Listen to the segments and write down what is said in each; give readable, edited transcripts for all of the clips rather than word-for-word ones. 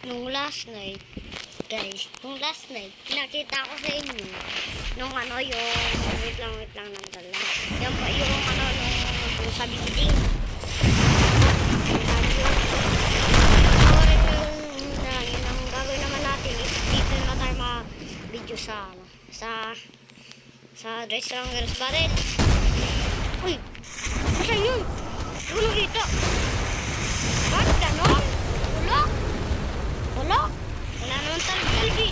Nung last night, guys, pinakita ko sa inyo, nung wait lang ng dala. Yan pa yung nung sa building. Yun ang gagawin naman natin, dito na tayo video sa Dry Strongers Barrel. Uy! Saan yun? Hindi ko nakita. Bakit ganon? Wala naman talbi.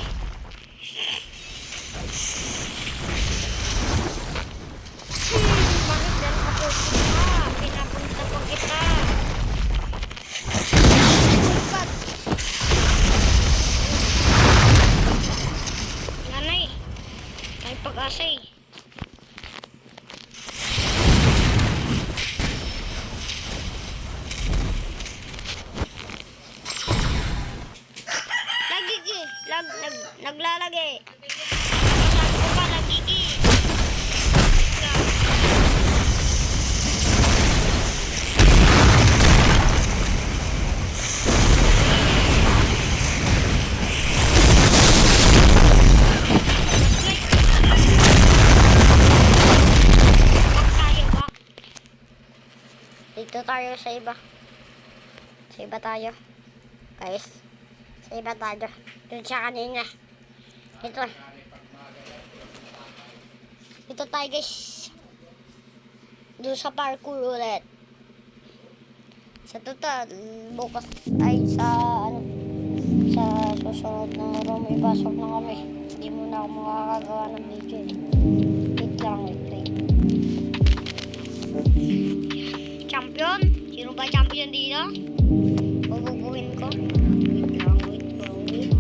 Bakit dyan ka po kita? Pinapunta po kita. Ba't? Wala na eh. Kahit pag-asa eh. Naglalagay. Sabi ko pa, nagigi. Dito tayo sa iba. Sa iba tayo. Guys. Sa iba tayo. Doon siya kanina. Ito tayo guys. Doon sa parkour ulit. Sa total, bukas ay sa susunod na room, ipasok na kami. Hindi muna ako makakagawa ng video. Wait. Champion? Sino ba champion dito? Bububuhin ko.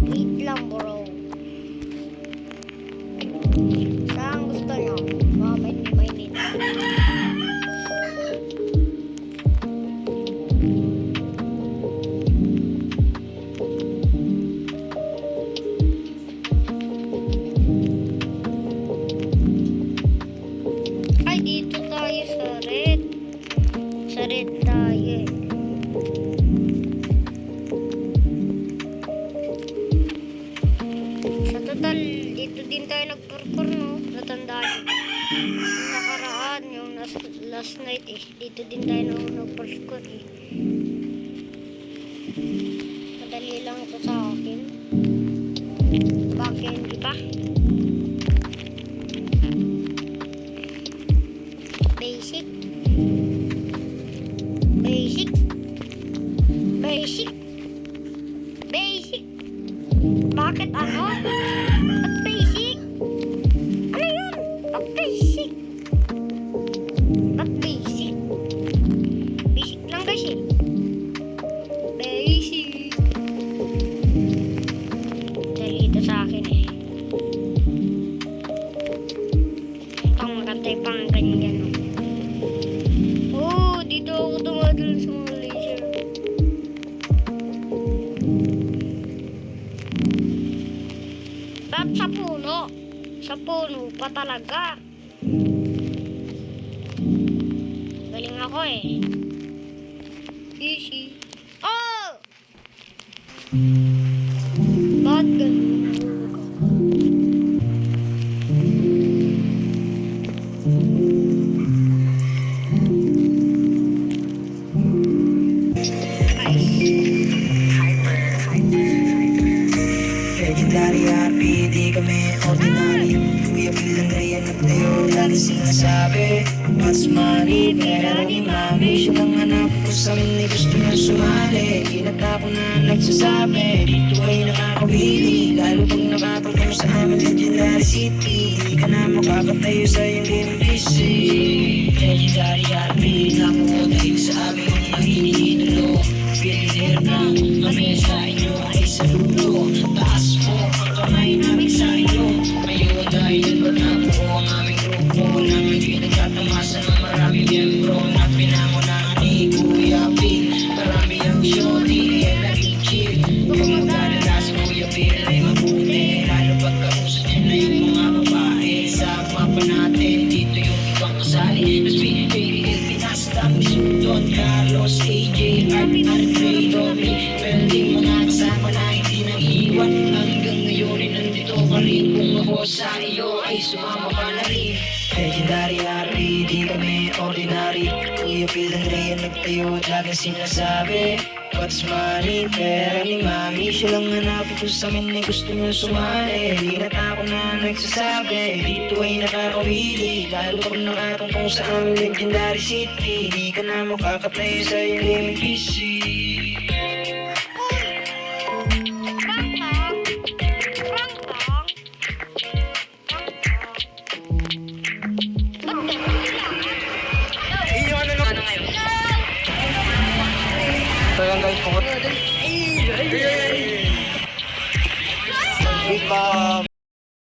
Wait lang bro. Saan gusto nyo? Mainit. Ay, dito tayo sa red. Sa red tayo. Sa total, dito din tayo nagparkour, no? Natandaan. Yung nakaraan, yung last night eh. Dito din tayo nagparkour eh. Madali lang ito sa akin. Bakit hindi pa? Basic. Bakit ano? Ba't basic? Ano yun? Ba't basic? Basic lang guys eh. Basic. Dali ito sa akin eh. Itong magantay pang ganyan. Oh, dito ako tumadal sa mga laser. Sa puno pa talaga. Galing ako eh. Easy. Oh! Ba't ganun? Legendary happy, di kami ordinary. Kuya bilang gaya na tayo, lagi sinasabi mas money, pera ni mami. Siya lang anak ko sa amin, ay gusto na sumali. Inata ko na nagsasabi, dito ay nakakabili. Lalo pag nakapagkamo sa amin, Legendary City. Hindi ka na makakatayo sa iyong game PC. Legendary happy, nakuha tayo sa amin ang mahinihidolo. Piliter na kami sa inyo ay saludo. Taas po ang kamay namin sa inyo. Ngayon dahil yan ba na po ang aming grupo namin pinagtatamasa ng maraming miyembro na pinangunahan ni Kuya Phil. Marami ang show, di kaya naging chill. Kung magdalala si Kuya Phil ay mabuti, lalo pagkausap niya na yung mga babae. Sa mapa natin, dito yung ibang kasali. Mas pinipili, pinasta, Don Carlos, AJ, Art, Andre, Romy, Pelding, mga sa iyo ay sumama ka na rin. Legendary happy, di kami ordinary. Kuya Phil and Rhea nagtayo, laging sinasabi what's money, pera ni mami. Siya lang hanap ko sa amin, gusto niyo sumali. Di na ako na nagsasabi, dito ay nakakawili. Lalo pag nakatungkong sa aming legendary city. Di ka na makakaplay sa ilim PC. So yan guys, pungot. Big